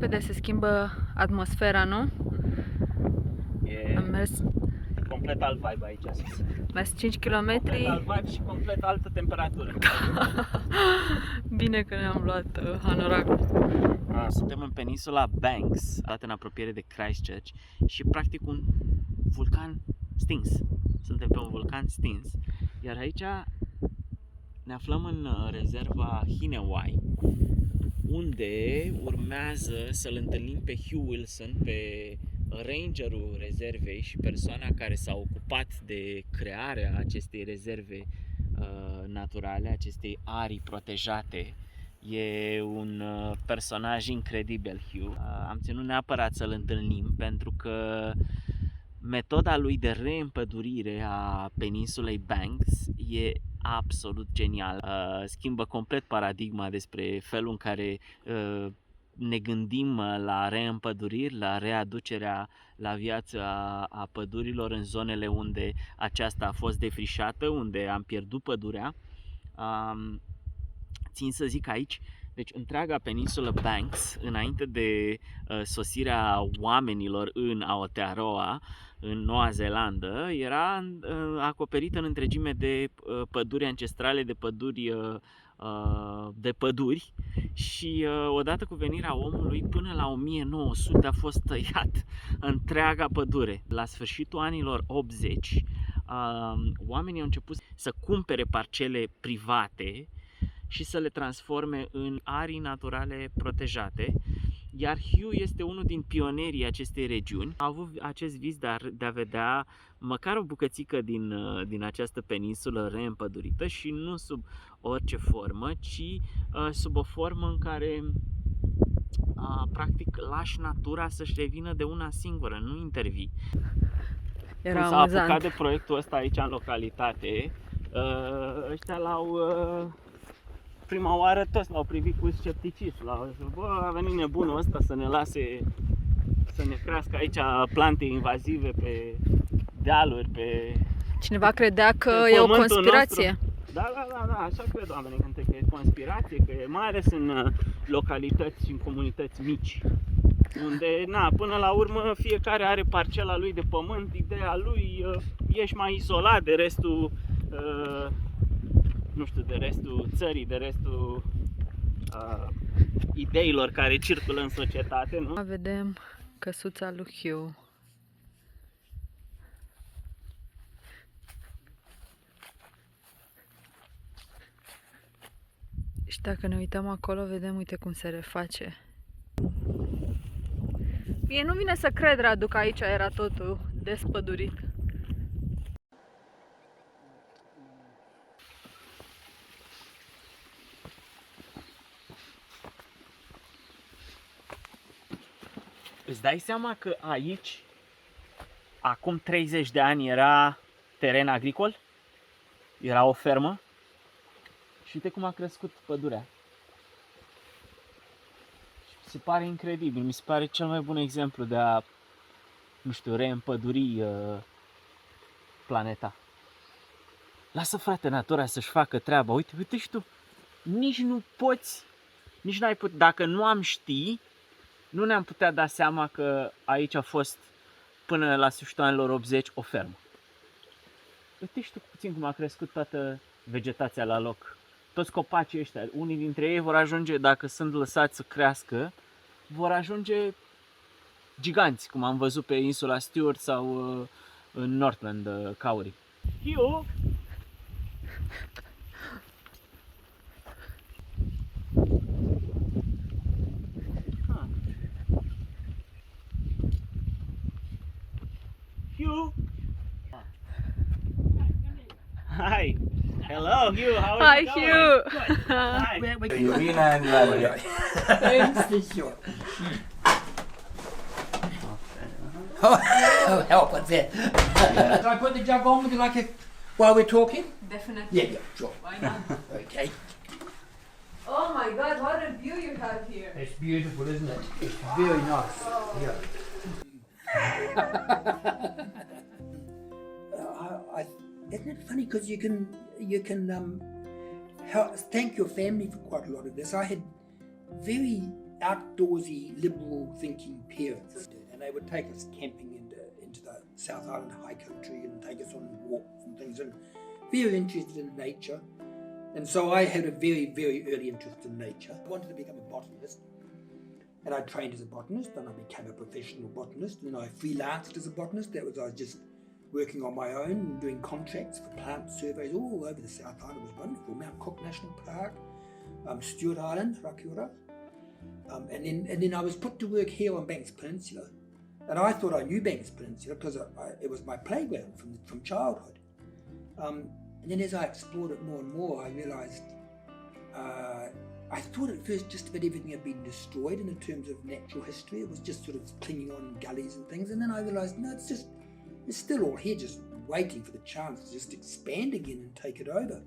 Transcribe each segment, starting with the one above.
repede se schimbă atmosfera, nu? Am mers complet alt vibe aici sus. Mers 5 km. Complet alt vibe și complet altă temperatură. Bine că ne-am luat hanoracul. Suntem în peninsula Banks, dată în apropiere de Christchurch și practic un vulcan stins. Suntem pe un vulcan stins. Iar aici ne aflăm în rezerva Hinewai, unde urmează să-l întâlnim pe Hugh, pe rangerul rezervei și persoana care s-a ocupat de crearea acestei rezerve naturale, acestei arii protejate. E un personaj incredibil, Hugh. Am ținut neapărat să-l întâlnim pentru că metoda lui de reîmpădurire a peninsulei Banks e absolut genial. Schimbă complet paradigma despre felul în care ne gândim la reîmpăduriri, la readucerea la viață a pădurilor în zonele unde aceasta a fost defrișată, unde am pierdut pădurea. Țin să zic aici, deci întreaga peninsulă Banks, înainte de sosirea oamenilor în Aotearoa, în Noua Zeelandă, era acoperită în întregime de păduri ancestrale, de păduri și odată cu venirea omului până la 1900 a fost tăiat întreaga pădure. La sfârșitul anilor 80 oamenii au început să cumpere parcele private și să le transforme în arii naturale protejate, iar Hugh este unul din pionerii acestei regiuni. A avut acest vis de a vedea măcar o bucățică din această peninsulă reîmpădurită și nu sub orice formă, ci sub o formă în care practic lași natura să-și revină de una singură, nu intervii. Era s-a amuzant. apucat de proiectul ăsta aici în localitate, ăștia prima oară toți l-au privit cu scepticism. L-au zis, bă, a venit nebunul ăsta să ne lase să ne crească aici plante invazive pe dealuri, pe... Cineva credea că e o conspirație. Nostru. Da, așa cred oamenii, că e conspirație, că e mai ales în localități și în comunități mici, unde, până la urmă, fiecare are parcela lui de pământ, ideea lui, ești mai izolat de restul, nu știu, de restul țării, de restul ideilor care circulă în societate, nu? Vedem căsuța lui Hugh. Și dacă ne uităm acolo, vedem, uite cum se reface. Mie nu vine să cred, Radu, că aici era totul despădurit. Îți dai seama că aici, acum 30 de ani, era teren agricol? Era o fermă? Și uite cum a crescut pădurea. Se pare incredibil, mi se pare cel mai bun exemplu de a, nu știu, reîmpăduri planeta. Lasă, frate, natura să-și facă treaba. Uite și tu, nici nu poți, nici n-ai putut, dacă nu am ști, nu ne-am putea da seama că aici a fost până la sfârșitul anilor 80 o fermă. Uite și tu puțin cum a crescut toată vegetația la loc. Toți copacii ăștia, unii dintre ei vor ajunge, dacă sunt lăsați să crească, vor ajunge giganți, cum am văzut pe insula Stewart sau în Northland, Caurii. Hugh! Hugh! Hi! Hello, Hugh. How are you going? Hugh. Hi. Oh, help with that. Can I put the jug on with you like while we're talking? Definitely. Yeah, sure. Why not? Okay. Oh my God, what a view you have here. It's beautiful, isn't it? It's very nice. Yeah. Isn't it funny because you can help, thank your family for quite a lot of this. I had very outdoorsy, liberal thinking parents, and they would take us camping into the South Island high country and take us on walks and things, and very interested in nature. And so I had a very, very early interest in nature. I wanted to become a botanist, and I trained as a botanist, and I became a professional botanist, and I freelanced as a botanist. I was just working on my own and doing contracts for plant surveys all over the South Island. It was wonderful. Mount Cook National Park, Stewart Island, Rakiura. And then I was put to work here on Banks Peninsula, and I thought I knew Banks Peninsula because it was my playground from childhood. And then as I explored it more and more, I realised I thought at first just about everything had been destroyed in terms of natural history. It was just sort of clinging on in gullies and things, and then I realised no, it's still all here, just waiting for the chance to just expand again and take it over.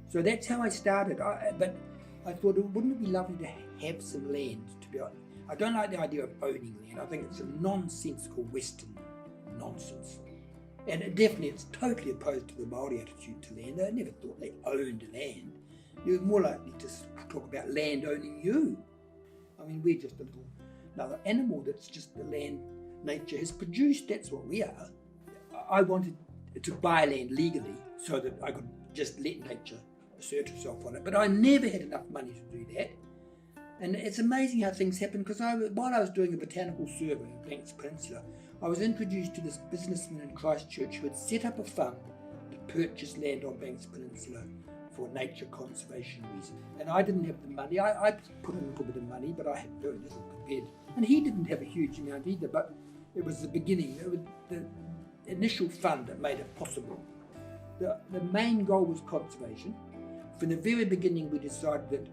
So that's how I started. But I thought, wouldn't it be lovely to have some land? To be honest, I don't like the idea of owning land. I think it's a nonsensical Western nonsense. And it's totally opposed to the Māori attitude to land. I never thought they owned land. You're more likely to talk about land owning you. I mean, we're just another animal that's just the land nature has produced. That's what we are. I wanted to buy land legally so that I could just let nature assert herself on it. But I never had enough money to do that. And it's amazing how things happen, because while I was doing a botanical survey of Banks Peninsula, I was introduced to this businessman in Christchurch who had set up a fund to purchase land on Banks Peninsula for nature conservation reasons. And I didn't have the money. I put in a little bit of money, but I had very little prepared. And he didn't have a huge amount either, but it was the beginning. It was the initial fund that made it possible. The main goal was conservation. From the very beginning, we decided that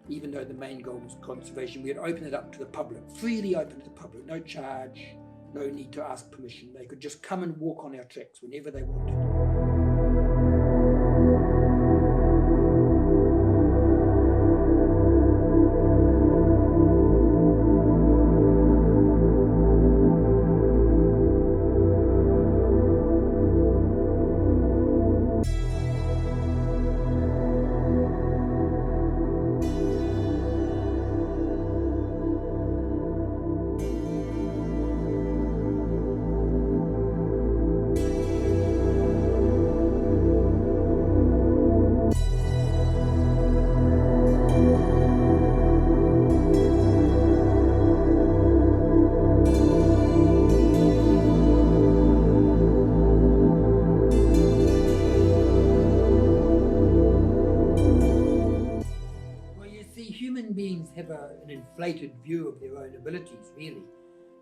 even though the main goal was conservation, we'd open it up to the public, freely open to the public, no charge, no need to ask permission. They could just come and walk on our tracks whenever they wanted. Have an inflated view of their own abilities, really.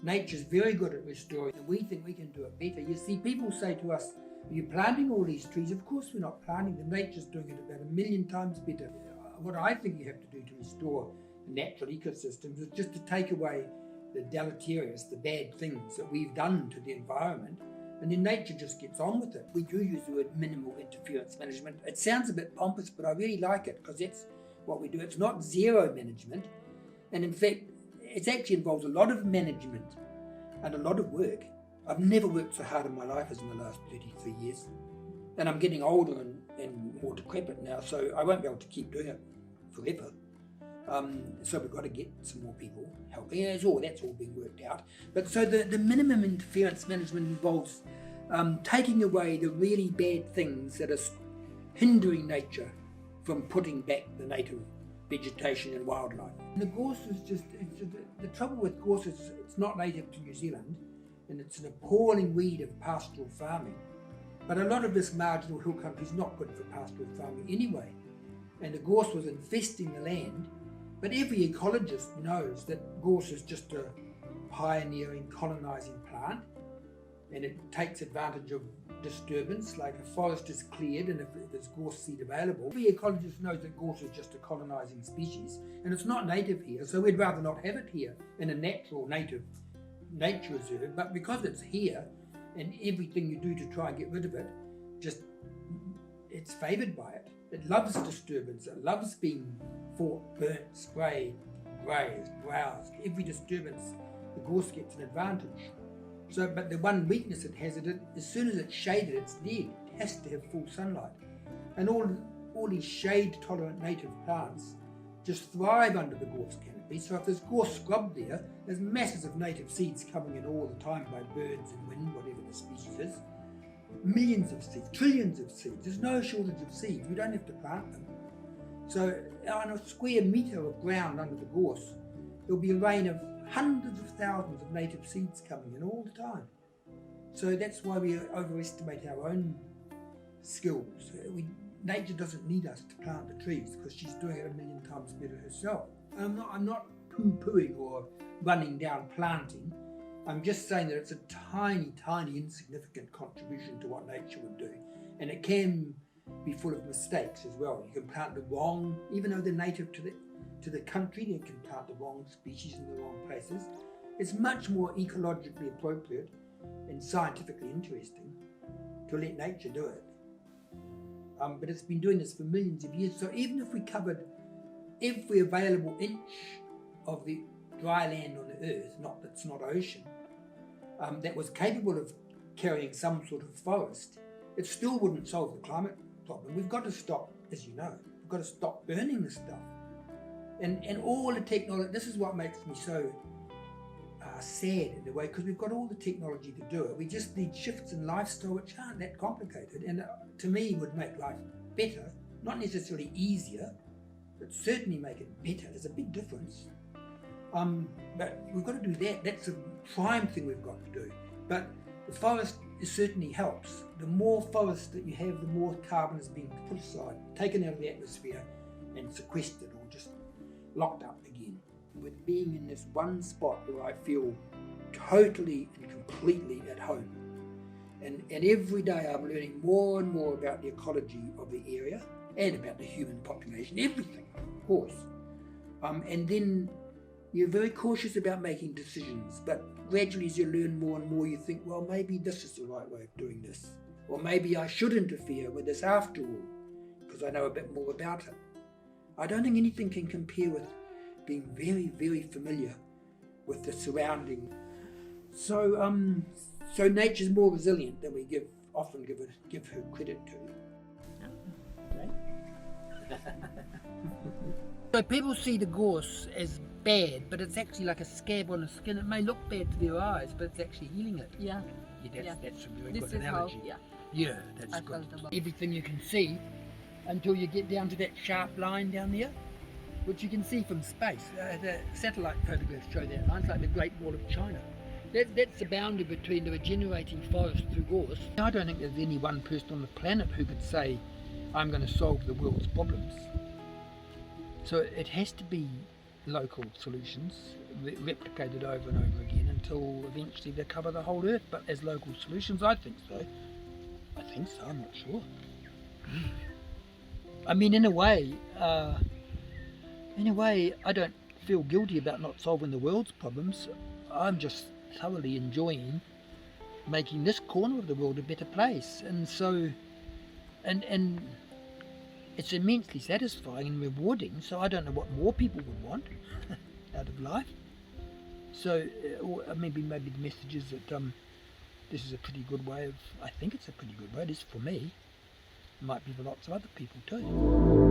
Nature's very good at restoring, and we think we can do it better. You see, people say to us, are you planting all these trees? Of course we're not planting them. Nature's doing it about 1,000,000 times better. What I think you have to do to restore natural ecosystems is just to take away the deleterious, the bad things that we've done to the environment, and then nature just gets on with it. We do use the word minimal interference management. It sounds a bit pompous, but I really like it, because that's what we do. It's not zero management, and in fact it actually involves a lot of management and a lot of work. I've never worked so hard in my life as in the last 33 years, and I'm getting older and more decrepit now, so I won't be able to keep doing it forever. So we've got to get some more people helping, and that's all being worked out. But so the minimum interference management involves taking away the really bad things that are hindering nature from putting back the native vegetation and wildlife. And the gorse is the trouble with gorse is it's not native to New Zealand, and it's an appalling weed of pastoral farming. But a lot of this marginal hill country is not good for pastoral farming anyway, and the gorse was infesting the land. But every ecologist knows that gorse is just a pioneering, colonising plant, and it takes advantage of disturbance, like a forest is cleared and if there's gorse seed available. Every ecologist knows that gorse is just a colonising species, and it's not native here, so we'd rather not have it here in a natural native nature reserve. But because it's here, and everything you do to try and get rid of it, it's favoured by it. It loves disturbance, it loves being fought, burnt, sprayed, grazed, browsed. Every disturbance, the gorse gets an advantage. So, but the one weakness it has, as soon as it's shaded, it's dead. It has to have full sunlight. And all these shade-tolerant native plants just thrive under the gorse canopy. be. So if there's gorse scrub there, there's masses of native seeds coming in all the time by birds and wind, whatever the species is. Millions of seeds, trillions of seeds. There's no shortage of seeds. We don't have to plant them. So on a square metre of ground under the gorse, there'll be a rain of hundreds of thousands of native seeds coming in all the time. So that's why we overestimate our own skills. Nature doesn't need us to plant the trees because she's doing it a million times better herself. I'm not poo-pooing or running down planting. I'm just saying that it's a tiny, tiny, insignificant contribution to what nature would do. And it can be full of mistakes as well. You can plant the wrong, even though they're native to the country, you can plant the wrong species in the wrong places. It's much more ecologically appropriate and scientifically interesting to let nature do it. But it's been doing this for millions of years. So even if we covered every available inch of the dry land on the earth, that's not ocean, that was capable of carrying some sort of forest, it still wouldn't solve the climate problem. We've got to stop, as you know, we've got to stop burning this stuff. And all the technology, this is what makes me so sad in a way, because we've got all the technology to do it. We just need shifts in lifestyle which aren't that complicated, and to me would make life better, not necessarily easier, but certainly make it better. There's a big difference. But we've got to do that. That's a prime thing we've got to do. But the forest certainly helps. The more forest that you have, the more carbon is being put aside, taken out of the atmosphere and sequestered or just locked up again. With being in this one spot where I feel totally and completely at home. And every day I'm learning more and more about the ecology of the area and about the human population, everything, of course. And then you're very cautious about making decisions, but gradually as you learn more and more, you think, well, maybe this is the right way of doing this. Or maybe I should interfere with this after all, because I know a bit more about it. I don't think anything can compare with being very, very familiar with the surrounding. So nature's more resilient than we often give her credit to. Okay. So people see the gorse as bad, but it's actually like a scab on the skin. It may look bad to their eyes, but it's actually healing it. Yeah. That's a very This good is analogy. how, Yeah, that's I good. felt about Everything you can see until you get down to that sharp line down there, which you can see from space. The satellite photographs show that line. It's like the Great Wall of China. That's the boundary between the regenerating forest through gorse. I don't think there's any one person on the planet who could say, I'm going to solve the world's problems. So it has to be local solutions, replicated over and over again until eventually they cover the whole earth. But as local solutions, I think so. I'm not sure. I mean, in a way, I don't feel guilty about not solving the world's problems. I'm just thoroughly enjoying making this corner of the world a better place. And so, and it's immensely satisfying and rewarding. So I don't know what more people would want out of life. So maybe the message is that this is a pretty good way of, I think it's a pretty good way, it is for me. It might be for lots of other people too.